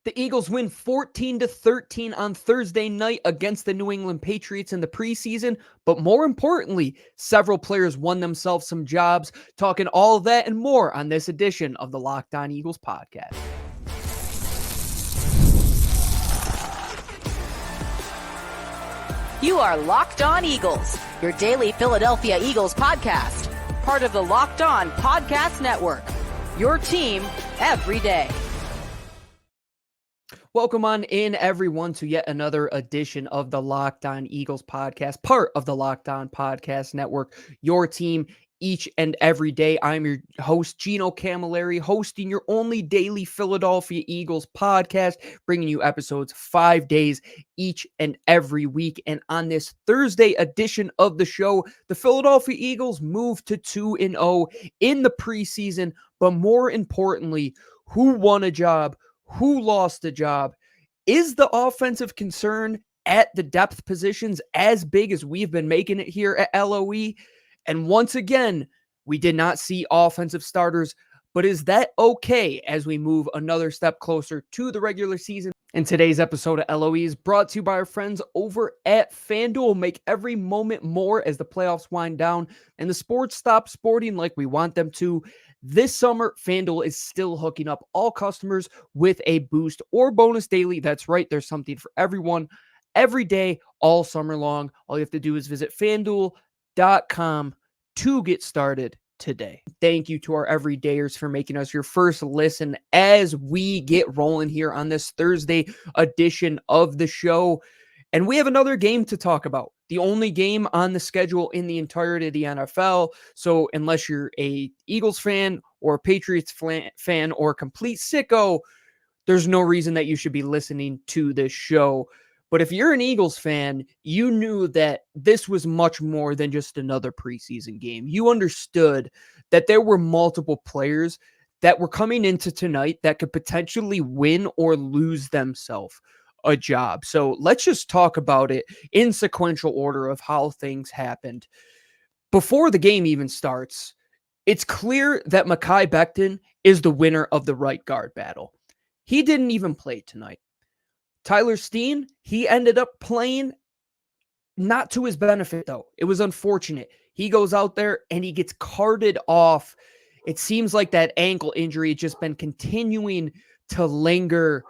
The Eagles win 14-13 on Thursday night against the New England Patriots in the preseason, but more importantly, several players won themselves some jobs. Talking all of that and more on this edition of the Locked On Eagles podcast. You are Locked On Eagles, your daily Philadelphia Eagles podcast, part of the Locked On Podcast Network, your team every day. Welcome on in, everyone, to yet another edition of the Locked On Eagles podcast, part of the Locked On Podcast Network, your team each and every day. I'm your host, Gino Camilleri, hosting your only daily Philadelphia Eagles podcast, bringing you episodes 5 days each and every week. And on this Thursday edition of the show, the Philadelphia Eagles move to 2-0 in the preseason, but more importantly, who won a job? Who lost the job? Is the offensive concern at the depth positions as big as we've been making it here at LOE? And once again, we did not see offensive starters, but is that okay as we move another step closer to the regular season? And today's episode of LOE is brought to you by our friends over at FanDuel. Make every moment more as the playoffs wind down and the sports stop sporting like we want them to. This summer, FanDuel is still hooking up all customers with a boost or bonus daily. That's right, there's something for everyone every day, all summer long. All you have to do is visit FanDuel.com to get started today. Thank you to our everydayers for making us your first listen as we get rolling here on this Thursday edition of the show. And we have another game to talk about. The only game on the schedule in the entirety of the NFL. So unless you're a Eagles fan or a Patriots fan or a complete sicko, there's no reason that you should be listening to this show. But if you're an Eagles fan, you knew that this was much more than just another preseason game. You understood that there were multiple players that were coming into tonight that could potentially win or lose themselves a job. So let's just talk about it in sequential order of how things happened. Before the game even starts, it's clear that Mekhi Becton is the winner of the right guard battle. He didn't even play tonight. Tyler Steen, he ended up playing, not to his benefit though. It was unfortunate. He goes out there and he gets carted off. It seems like that ankle injury has just been continuing to linger.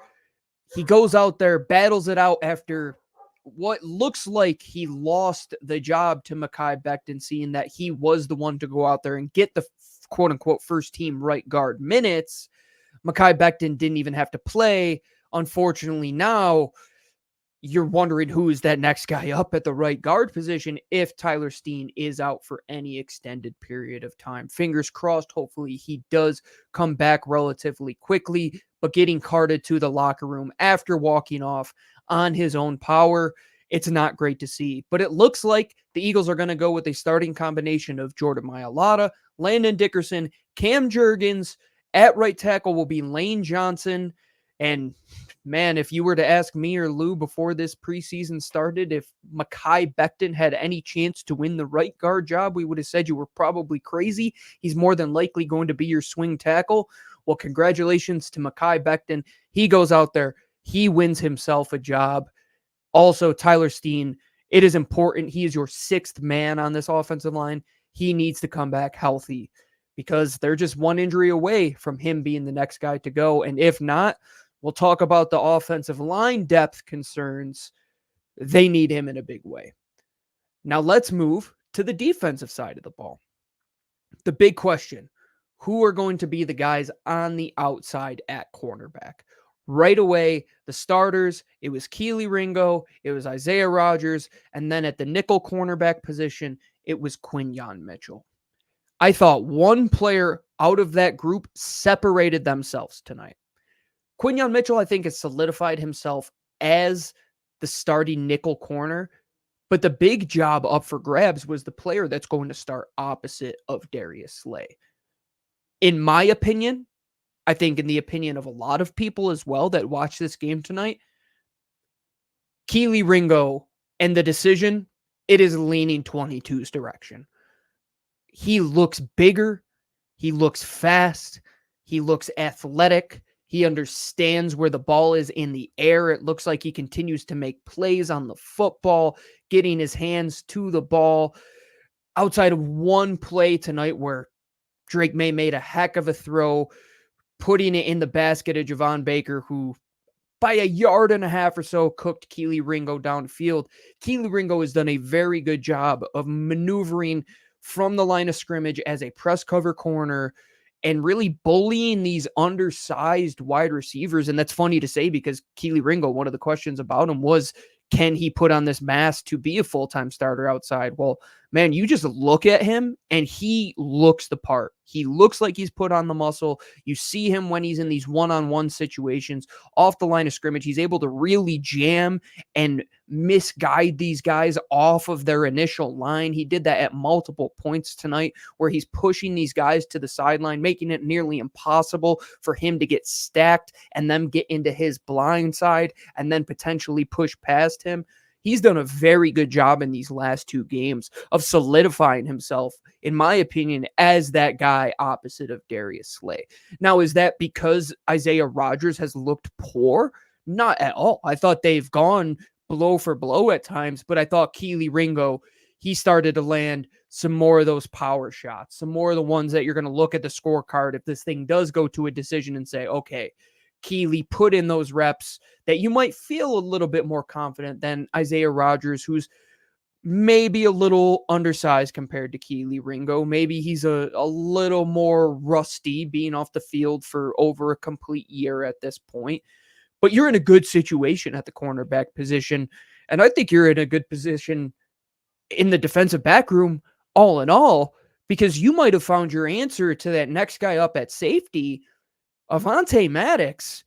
He goes out there, battles it out after what looks like he lost the job to Mekhi Becton, seeing that he was the one to go out there and get the quote-unquote first team right guard minutes. Mekhi Becton didn't even have to play. Unfortunately, now you're wondering who is that next guy up at the right guard position if Tyler Steen is out for any extended period of time. Fingers crossed, hopefully he does come back relatively quickly, but getting carted to the locker room after walking off on his own power, it's not great to see. But it looks like the Eagles are going to go with a starting combination of Jordan Mailata, Landon Dickerson, Cam Jurgens. At right tackle will be Lane Johnson. And man, if you were to ask me or Lou before this preseason started, if Mekhi Becton had any chance to win the right guard job, we would have said you were probably crazy. He's more than likely going to be your swing tackle. Well, congratulations to Mekhi Becton. He goes out there. He wins himself a job. Also, Tyler Steen, it is important. He is your sixth man on this offensive line. He needs to come back healthy because they're just one injury away from him being the next guy to go. And if not, we'll talk about the offensive line depth concerns. They need him in a big way. Now let's move to the defensive side of the ball. The big question, who are going to be the guys on the outside at cornerback? Right away, the starters, it was Kelee Ringo, it was Isaiah Rodgers, and then at the nickel cornerback position, it was Quinyon Mitchell. I thought one player out of that group separated themselves tonight. Quinyon Mitchell, I think, has solidified himself as the starting nickel corner, but the big job up for grabs was the player that's going to start opposite of Darius Slay. In my opinion, I think in the opinion of a lot of people as well that watch this game tonight, Kelee Ringo and the decision, it is leaning 22's direction. He looks bigger. He looks fast. He looks athletic. He understands where the ball is in the air. It looks like he continues to make plays on the football, getting his hands to the ball. Outside of one play tonight where Drake May made a heck of a throw, putting it in the basket of Javon Baker, who by a yard and a half or so cooked Kelee Ringo downfield. Kelee Ringo has done a very good job of maneuvering from the line of scrimmage as a press cover corner and really bullying these undersized wide receivers. And that's funny to say because Kelee Ringo, one of the questions about him was, can he put on this mask to be a full-time starter outside? Well, man, you just look at him and he looks the part. He looks like he's put on the muscle. You see him when he's in these one-on-one situations off the line of scrimmage. He's able to really jam and misguide these guys off of their initial line. He did that at multiple points tonight where he's pushing these guys to the sideline, making it nearly impossible for him to get stacked and then get into his blind side and then potentially push past him. He's done a very good job in these last two games of solidifying himself, in my opinion, as that guy opposite of Darius Slay. Now, is that because Isaiah Rodgers has looked poor? Not at all. I thought they've gone blow for blow at times, but I thought Kelee Ringo, he started to land some more of those power shots, some more of the ones that you're going to look at the scorecard if this thing does go to a decision and say, okay, Kelee put in those reps that you might feel a little bit more confident than Isaiah Rodgers, who's maybe a little undersized compared to Kelee Ringo. Maybe he's a little more rusty being off the field for over a complete year at this point. But you're in a good situation at the cornerback position. And I think you're in a good position in the defensive back room, all in all, because you might have found your answer to that next guy up at safety. Avonte Maddox,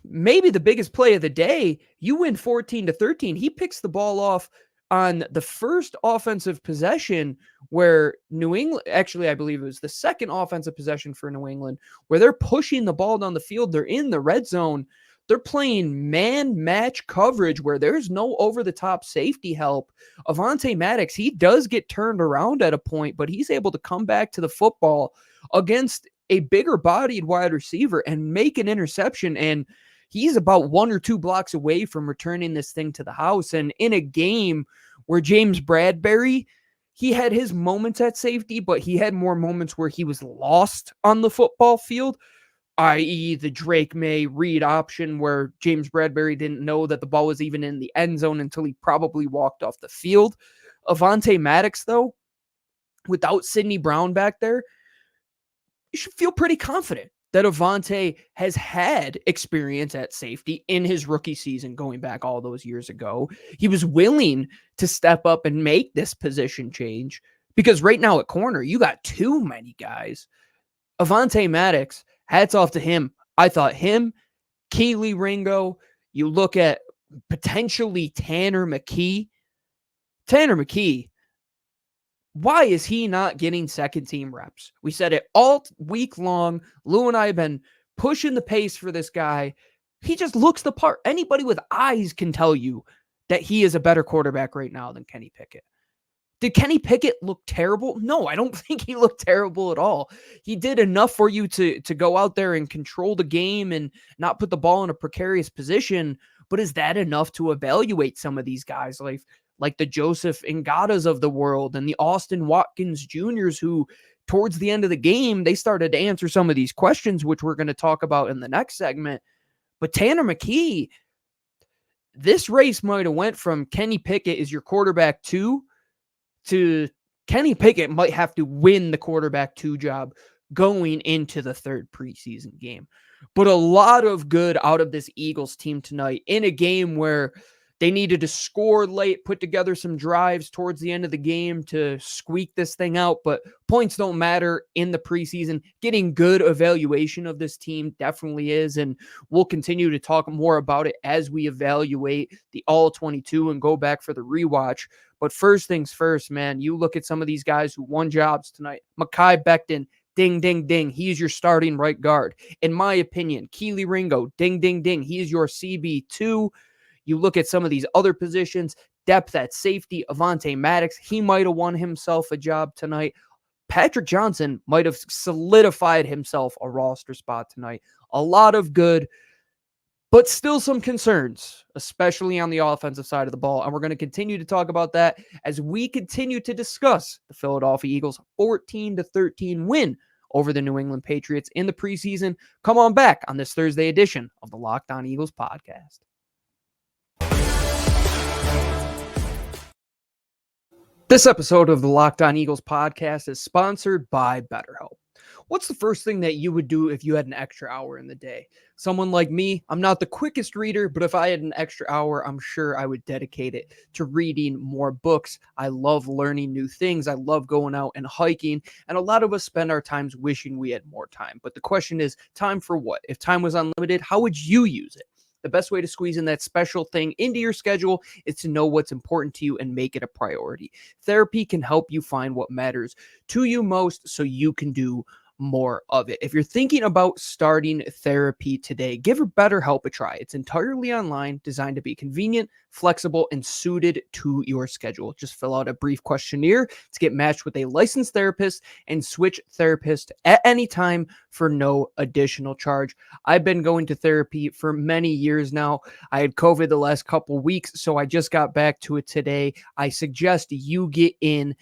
maybe the biggest play of the day. You win 14-13. He picks the ball off on the first offensive possession where New England, actually, I believe it was the second offensive possession for New England, where they're pushing the ball down the field. They're in the red zone. They're playing man match coverage where there's no over-the-top safety help. Avonte Maddox, he does get turned around at a point, but he's able to come back to the football against a bigger bodied wide receiver and make an interception. And he's about 1 or 2 blocks away from returning this thing to the house. And in a game where James Bradberry, he had his moments at safety, but he had more moments where he was lost on the football field, i.e. the Drake May read option where James Bradberry didn't know that the ball was even in the end zone until he probably walked off the field. Avonte Maddox, though, without Sidney Brown back there, you should feel pretty confident that Avonte has had experience at safety in his rookie season going back all those years ago. He was willing to step up and make this position change because right now at corner, you got too many guys. Avonte Maddox, hats off to him. I thought him, Kelee Ringo, you look at potentially Tanner McKee. Tanner McKee, why is he not getting second team reps? We said it all week long. Lou and I have been pushing the pace for this guy. He just looks the part. Anybody with eyes can tell you that he is a better quarterback right now than Kenny Pickett. Did Kenny Pickett look terrible? No, I don't think he looked terrible at all. He did enough for you to go out there and control the game and not put the ball in a precarious position. But is that enough to evaluate some of these guys like the Joseph Ngadas of the world and the Austin Watkins Juniors, who towards the end of the game, they started to answer some of these questions, which we're going to talk about in the next segment. But Tanner McKee, this race might have went from Kenny Pickett is your quarterback 2 to Kenny Pickett might have to win the quarterback 2 job going into the third preseason game. But a lot of good out of this Eagles team tonight in a game where they needed to score late, put together some drives towards the end of the game to squeak this thing out, but points don't matter in the preseason. Getting good evaluation of this team definitely is, and we'll continue to talk more about it as we evaluate the All-22 and go back for the rewatch. But first things first, man, you look at some of these guys who won jobs tonight. Mekhi Becton, ding, ding, ding. He's your starting right guard. In my opinion, Kelee Ringo, ding, ding, ding. He's your CB2. You look at some of these other positions, depth at safety, Avonte Maddox, he might have won himself a job tonight. Patrick Johnson might have solidified himself a roster spot tonight. A lot of good, but still some concerns, especially on the offensive side of the ball. And we're going to continue to talk about that as we continue to discuss the Philadelphia Eagles 14-13 win over the New England Patriots in the preseason. Come on back on this Thursday edition of the Locked On Eagles podcast. This episode of the Locked On Eagles podcast is sponsored by BetterHelp. What's the first thing that you would do if you had an extra hour in the day? Someone like me, I'm not the quickest reader, but if I had an extra hour, I'm sure I would dedicate it to reading more books. I love learning new things. I love going out and hiking. And a lot of us spend our times wishing we had more time. But the question is, time for what? If time was unlimited, how would you use it? The best way to squeeze in that special thing into your schedule is to know what's important to you and make it a priority. Therapy can help you find what matters to you most so you can do more of it. If you're thinking about starting therapy today, give BetterHelp a try. It's entirely online, designed to be convenient, flexible, and suited to your schedule. Just fill out a brief questionnaire to get matched with a licensed therapist and switch therapist at any time for no additional charge. I've been going to therapy for many years now. I had COVID the last couple weeks, so I just got back to it today. I suggest you get in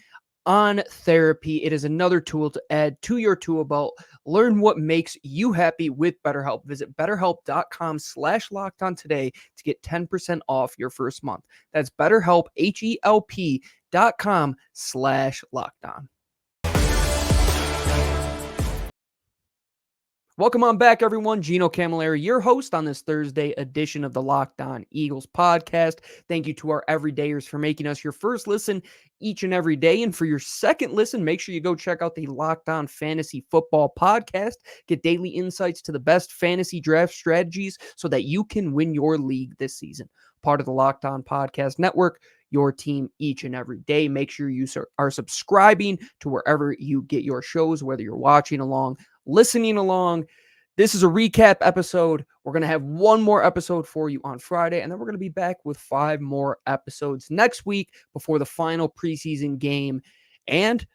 on therapy. It is another tool to add to your tool belt. Learn what makes you happy with BetterHelp. Visit betterhelp.com/lockedon today to get 10% off your first month. That's BetterHelp, HELP.com/lockedon. Welcome on back, everyone. Gino Camilleri, your host on this Thursday edition of the Locked On Eagles podcast. Thank you to our everydayers for making us your first listen each and every day. And for your second listen, make sure you go check out the Locked On Fantasy Football podcast. Get daily insights to the best fantasy draft strategies so that you can win your league this season. Part of the Locked On Podcast Network, your team each and every day. Make sure you are subscribing to wherever you get your shows, whether you're watching along, listening along. This is a recap episode. We're going to have one more episode for you on Friday, and then we're going to be back with 5 more episodes next week before the final preseason game and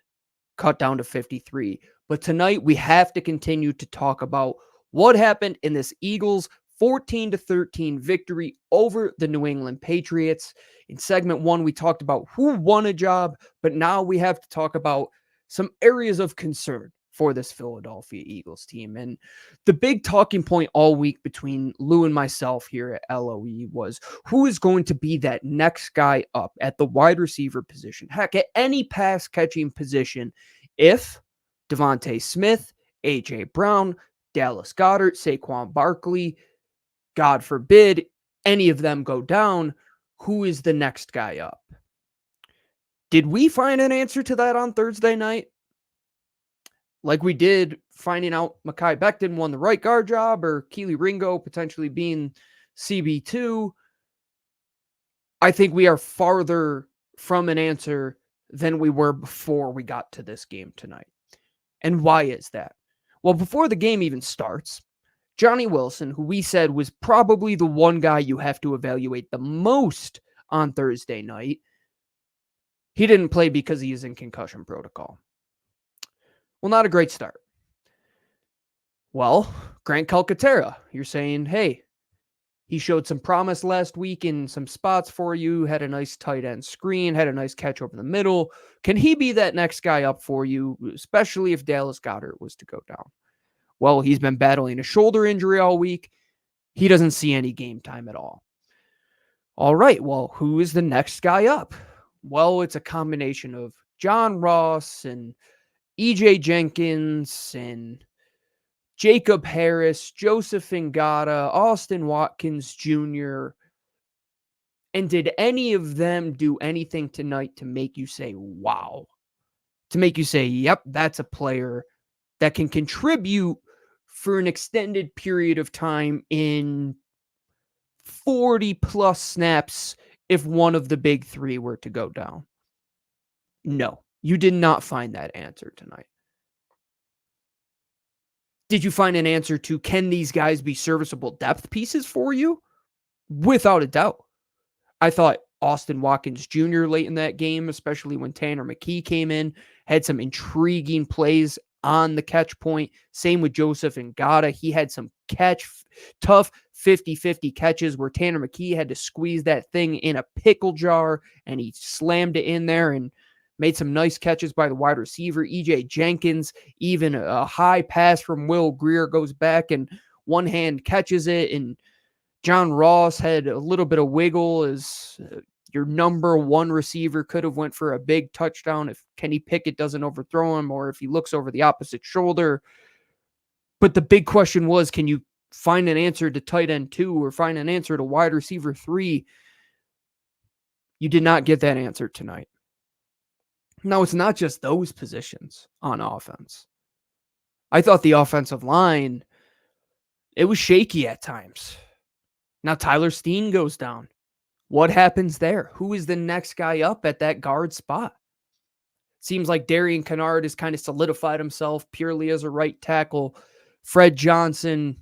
cut down to 53. But tonight we have to continue to talk about what happened in this Eagles 14-13 victory over the New England Patriots. In segment 1, we talked about who won a job, but now we have to talk about some areas of concern for this Philadelphia Eagles team. And the big talking point all week between Lou and myself here at LOE was who is going to be that next guy up at the wide receiver position, heck, at any pass catching position, if Devontae Smith, AJ Brown, Dallas Goedert, Saquon Barkley, God forbid, any of them go down, who is the next guy up? Did we find an answer to that on Thursday night? Like we did finding out Mekhi Becton won the right guard job or Kelee Ringo potentially being CB2. I think we are farther from an answer than we were before we got to this game tonight. And why is that? Well, before the game even starts, Johnny Wilson, who we said was probably the one guy you have to evaluate the most on Thursday night, he didn't play because he is in concussion protocol. Well, not a great start. Well, Grant Calcaterra, you're saying, hey, he showed some promise last week in some spots for you, had a nice tight end screen, had a nice catch over the middle. Can he be that next guy up for you, especially if Dallas Goedert was to go down? Well, he's been battling a shoulder injury all week. He doesn't see any game time at all. All right, well, who is the next guy up? Well, it's a combination of John Ross and EJ Jenkins and Jacob Harris, Joseph Ngata, Austin Watkins Jr. And did any of them do anything tonight to make you say, wow? To make you say, yep, that's a player that can contribute for an extended period of time in 40 plus snaps if one of the big 3 were to go down? No, you did not find that answer tonight. Did you find an answer to, can these guys be serviceable depth pieces for you? Without a doubt. I thought Austin Watkins Jr. late in that game, especially when Tanner McKee came in, had some intriguing plays on the catch point. Same with Joseph Ngata. He had some tough 50-50 catches where Tanner McKee had to squeeze that thing in a pickle jar, and he slammed it in there and made some nice catches by the wide receiver, EJ Jenkins. Even a high pass from Will Greer goes back and one hand catches it, and John Ross had a little bit of wiggle as your number one receiver could have went for a big touchdown if Kenny Pickett doesn't overthrow him or if he looks over the opposite shoulder. But the big question was, can you find an answer to tight end 2 or find an answer to wide receiver 3? You did not get that answer tonight. Now, it's not just those positions on offense. I thought the offensive line, it was shaky at times. Now Tyler Steen goes down. What happens there? Who is the next guy up at that guard spot? Seems like Darian Kennard has kind of solidified himself purely as a right tackle. Fred Johnson,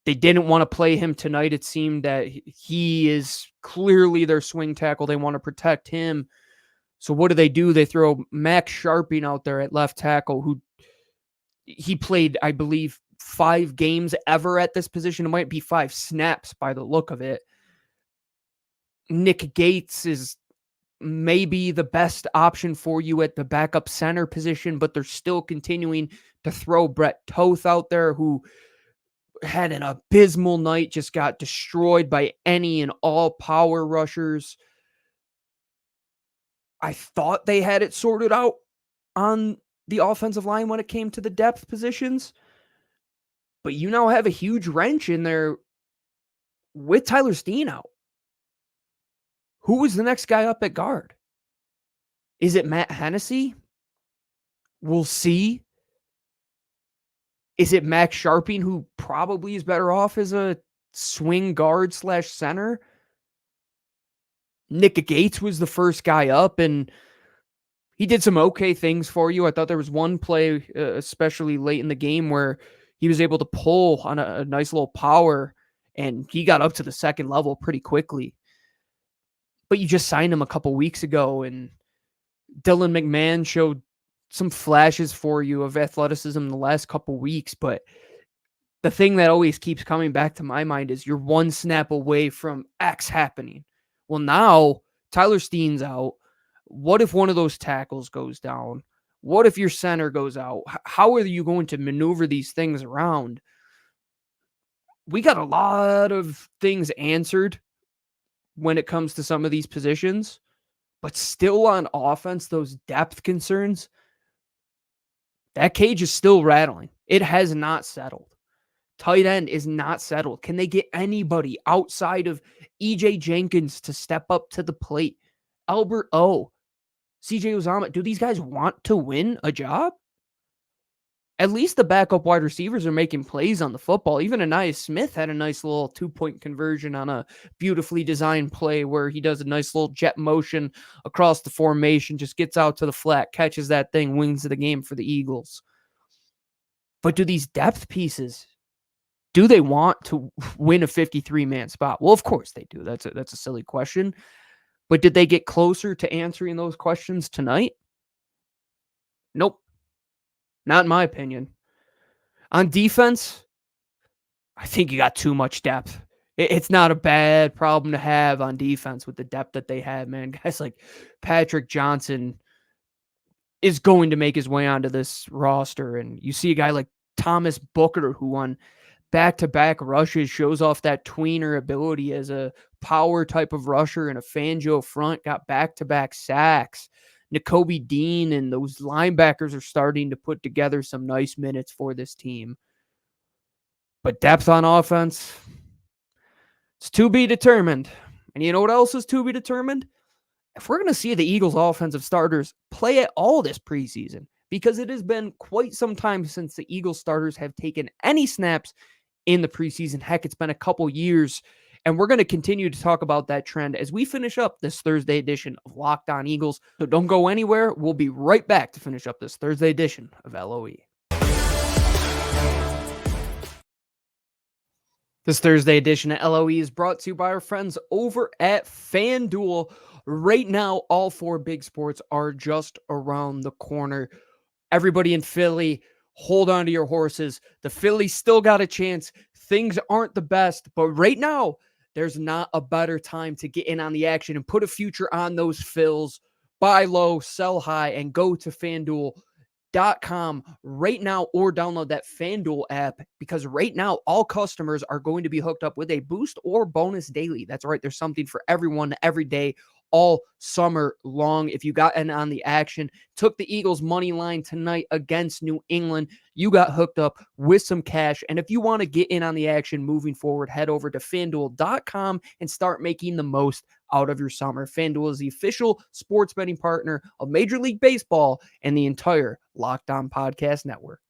they didn't want to play him tonight. It seemed that he is clearly their swing tackle. They want to protect him. So what do? They throw Max Sharping out there at left tackle, who he played, I believe, 5 games ever at this position. It might be 5 snaps by the look of it. Nick Gates is maybe the best option for you at the backup center position, but they're still continuing to throw Brett Toth out there, who had an abysmal night, just got destroyed by any and all power rushers. I thought they had it sorted out on the offensive line when it came to the depth positions, but you now have a huge wrench in there with Tyler Steen out. Who was the next guy up at guard? Is it Matt Hennessy? We'll see. Is it Max Sharping, who probably is better off as a swing guard / center? Nick Gates was the first guy up, and he did some okay things for you. I thought there was one play, especially late in the game, where he was able to pull on a nice little power, and he got up to the second level pretty quickly. But you just signed him a couple weeks ago, and Dylan McMahon showed some flashes for you of athleticism the last couple weeks. But the thing that always keeps coming back to my mind is you're one snap away from X happening. Well, now Tyler Steen's out. What if one of those tackles goes down? What if your center goes out? How are you going to maneuver these things around? We got a lot of things answered when it comes to some of these positions, but still on offense, those depth concerns, that cage is still rattling. It has not settled. Tight end is not settled. Can they get anybody outside of EJ Jenkins to step up to the plate? Albert O, CJ Uzomah, do these guys want to win a job? At least the backup wide receivers are making plays on the football. Even Anais Smith had a nice little 2-point conversion on a beautifully designed play where he does a nice little jet motion across the formation, just gets out to the flat, catches that thing, wins the game for the Eagles. But do these depth pieces, do they want to win a 53-man spot? Well, of course they do. That's a silly question. But did they get closer to answering those questions tonight? Nope. Not in my opinion. On defense, I think you got too much depth. It's not a bad problem to have on defense with the depth that they have, man. Guys like Patrick Johnson is going to make his way onto this roster. And you see a guy like Thomas Booker, who won back-to-back rushes, shows off that tweener ability as a power type of rusher and a Fangio front, got back-to-back sacks. Nakobe Dean and those linebackers are starting to put together some nice minutes for this team. But depth on offense, it's to be determined. And you know what else is to be determined? If we're going to see the Eagles offensive starters play at all this preseason, because it has been quite some time since the Eagles starters have taken any snaps in the preseason. Heck, it's been a couple years. And we're going to continue to talk about that trend as we finish up this Thursday edition of Locked On Eagles. So don't go anywhere. We'll be right back to finish up this Thursday edition of LOE. This Thursday edition of LOE is brought to you by our friends over at FanDuel. Right now, all 4 big sports are just around the corner. Everybody in Philly hold on to your horses. The Phillies still got a chance. Things aren't the best, but right now, there's not a better time to get in on the action and put a future on those Phils. Buy low, sell high, and go to FanDuel.com right now or download that FanDuel app, because right now all customers are going to be hooked up with a boost or bonus daily. That's right. There's something for everyone every day, all summer long. If you got in on the action, took the Eagles money line tonight against New England, you got hooked up with some cash. And if you want to get in on the action moving forward, head over to FanDuel.com and start making the most out of your summer. FanDuel is the official sports betting partner of Major League Baseball and the entire Locked On Podcast Network.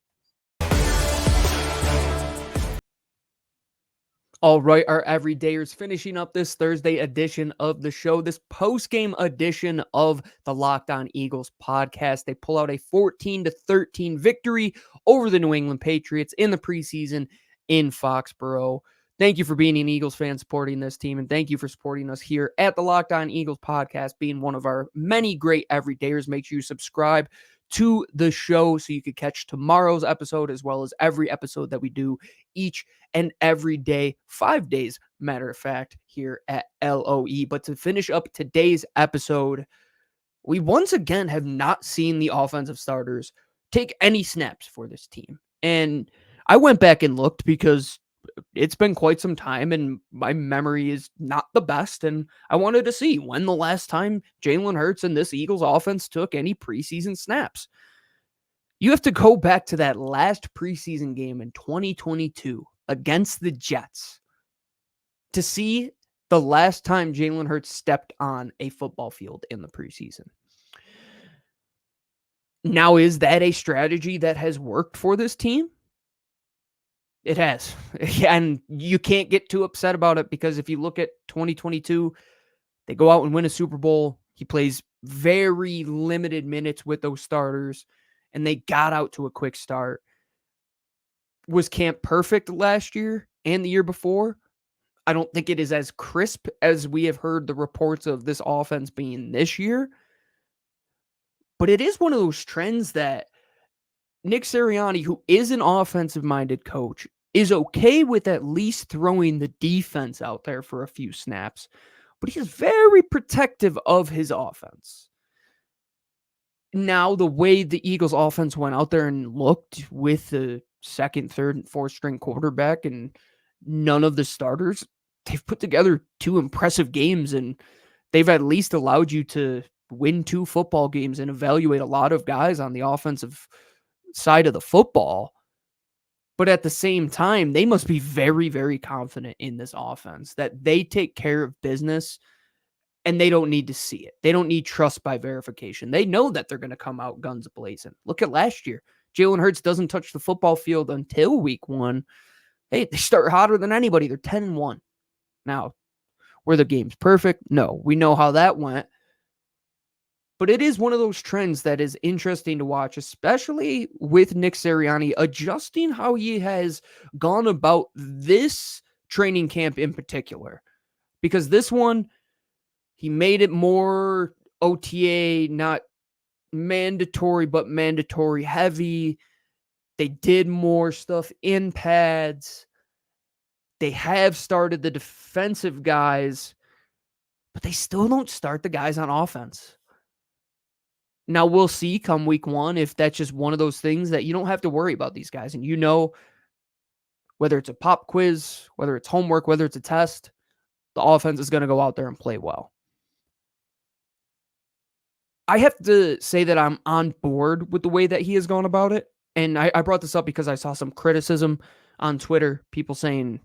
All right, our everydayers, finishing up this Thursday edition of the show, this post-game edition of the Locked On Eagles podcast. They pull out a 14-13 victory over the New England Patriots in the preseason in Foxborough. Thank you for being an Eagles fan, supporting this team, and thank you for supporting us here at the Locked On Eagles podcast, being one of our many great everydayers. Make sure you subscribe to the show so you could catch tomorrow's episode as well as every episode that we do each and every day, 5 days, matter of fact, here at LOE. But to finish up today's episode, we once again have not seen the offensive starters take any snaps for this team. And I went back and looked because it's been quite some time and my memory is not the best. And I wanted to see when the last time Jalen Hurts and this Eagles offense took any preseason snaps. You have to go back to that last preseason game in 2022 against the Jets to see the last time Jalen Hurts stepped on a football field in the preseason. Now, is that a strategy that has worked for this team? It has. And you can't get too upset about it, because if you look at 2022, they go out and win a Super Bowl. He plays very limited minutes with those starters, and they got out to a quick start. Was camp perfect last year and the year before? I don't think it is as crisp as we have heard the reports of this offense being this year. But it is one of those trends that Nick Sirianni, who is an offensive-minded coach, is okay with at least throwing the defense out there for a few snaps, but he is very protective of his offense. Now, the way the Eagles offense went out there and looked with the second, third, and fourth string quarterback and none of the starters, they've put together two impressive games, and they've at least allowed you to win 2 football games and evaluate a lot of guys on the offensive side of the football. But at the same time, they must be very, very confident in this offense that they take care of business and they don't need to see it. They don't need trust by verification. They know that they're going to come out guns blazing. Look at last year. Jalen Hurts doesn't touch the football field until week 1. Hey, they start hotter than anybody. They're 10-1. Now, were the games perfect? No. We know how that went. But it is one of those trends that is interesting to watch, especially with Nick Sirianni adjusting how he has gone about this training camp in particular. Because this one, he made it more OTA, not mandatory, but mandatory heavy. They did more stuff in pads. They have started the defensive guys, but they still don't start the guys on offense. Now, we'll see come week 1 if that's just one of those things that you don't have to worry about these guys. And you know, whether it's a pop quiz, whether it's homework, whether it's a test, the offense is going to go out there and play well. I have to say that I'm on board with the way that he has gone about it. And I brought this up because I saw some criticism on Twitter, people saying,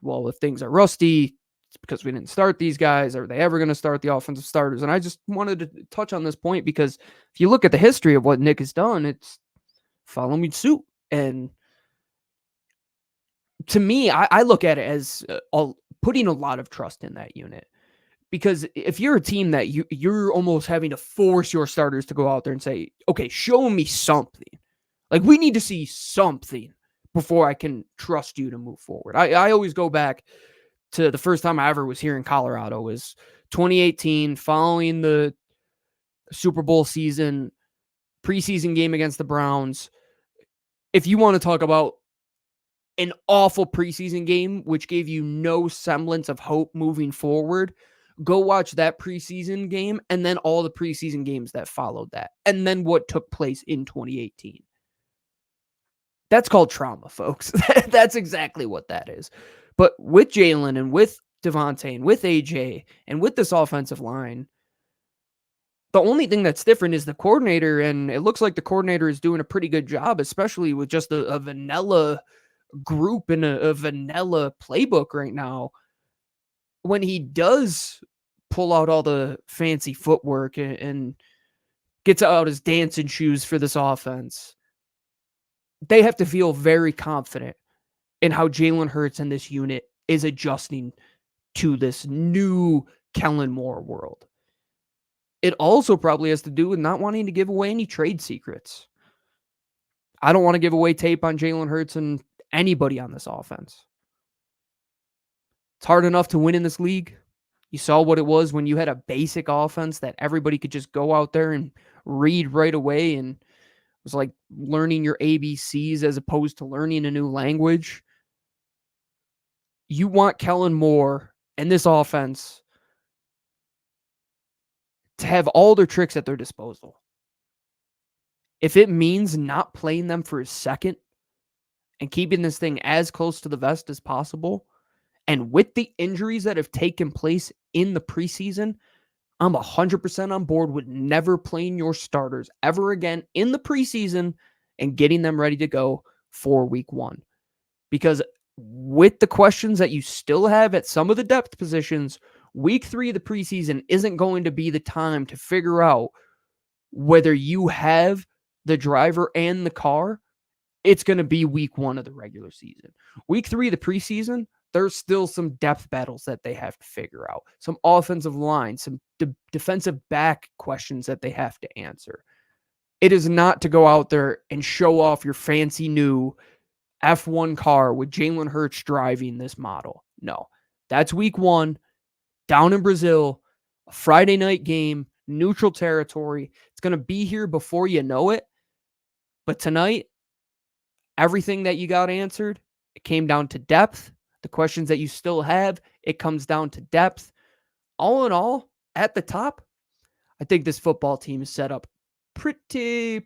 well, if things are rusty, it's because we didn't start these guys. Are they ever going to start the offensive starters? And I just wanted to touch on this point because if you look at the history of what Nick has done, it's following suit. And to me, I look at it as putting a lot of trust in that unit. Because if you're a team that you're almost having to force your starters to go out there and say, okay, show me something. Like, we need to see something before I can trust you to move forward. I always go back to the first time I ever was here in Colorado was 2018, following the Super Bowl season, preseason game against the Browns. if you want to talk about an awful preseason game, which gave you no semblance of hope moving forward, go watch that preseason game and then all the preseason games that followed that. And then what took place in 2018. That's called trauma, folks. That's exactly what that is. But with Jalen and with Avonte and with AJ and with this offensive line, the only thing that's different is the coordinator, and it looks like the coordinator is doing a pretty good job, especially with just a vanilla group and a vanilla playbook right now. When he does pull out all the fancy footwork and gets out his dancing shoes for this offense, they have to feel very confident in how Jalen Hurts and this unit is adjusting to this new Kellen Moore world. It also probably has to do with not wanting to give away any trade secrets. I don't want to give away tape on Jalen Hurts and anybody on this offense. It's hard enough to win in this league. You saw what it was when you had a basic offense that everybody could just go out there and read right away, and it was like learning your ABCs as opposed to learning a new language. You want Kellen Moore and this offense to have all their tricks at their disposal. If it means not playing them for a second and keeping this thing as close to the vest as possible, and with the injuries that have taken place in the preseason, I'm 100% on board with never playing your starters ever again in the preseason and getting them ready to go for week 1. Because with the questions that you still have at some of the depth positions, week 3 of the preseason isn't going to be the time to figure out whether you have the driver and the car. It's going to be week 1 of the regular season. Week 3 of the preseason, there's still some depth battles that they have to figure out. Some offensive line, some defensive back questions that they have to answer. It is not to go out there and show off your fancy new F1 car with Jalen Hurts driving this model. No, that's week 1 down in Brazil, a Friday night game, neutral territory. It's going to be here before you know it. But tonight, everything that you got answered, it came down to depth. The questions that you still have, it comes down to depth. All in all, at the top, I think this football team is set up pretty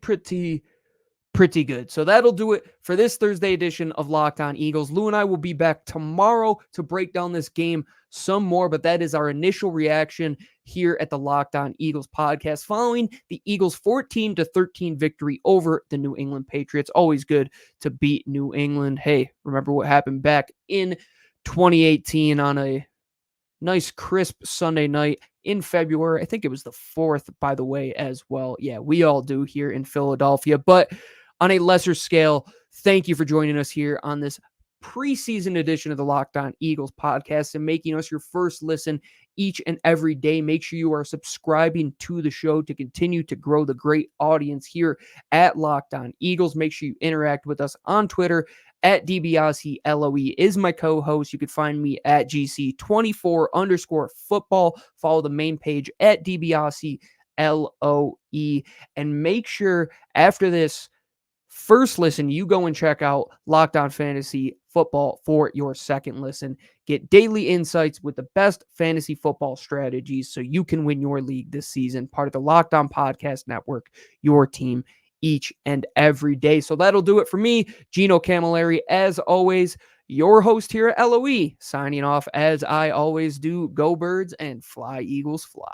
good. So that'll do it for this Thursday edition of Locked On Eagles. Lou and I will be back tomorrow to break down this game some more, but that is our initial reaction here at the Locked On Eagles podcast following the Eagles 14-13 victory over the New England Patriots. Always good to beat New England. Hey, remember what happened back in 2018 on a nice crisp Sunday night in February. I think it was the 4th, by the way, as well. Yeah, we all do here in Philadelphia, but on a lesser scale, thank you for joining us here on this preseason edition of the Locked On Eagles podcast and making us your first listen each and every day. Make sure you are subscribing to the show to continue to grow the great audience here at Locked On Eagles. Make sure you interact with us on Twitter at DiBiase is my co-host. You can find me at GC24_football. Follow the main page at DiBiase LOE. And make sure after this first listen, you go and check out Locked On Fantasy Football for your second listen. Get daily insights with the best fantasy football strategies so you can win your league this season. Part of the Locked On Podcast Network, your team each and every day. So that'll do it for me, Gino Camilleri, as always, your host here at LOE, signing off as I always do. Go Birds and fly, Eagles, fly.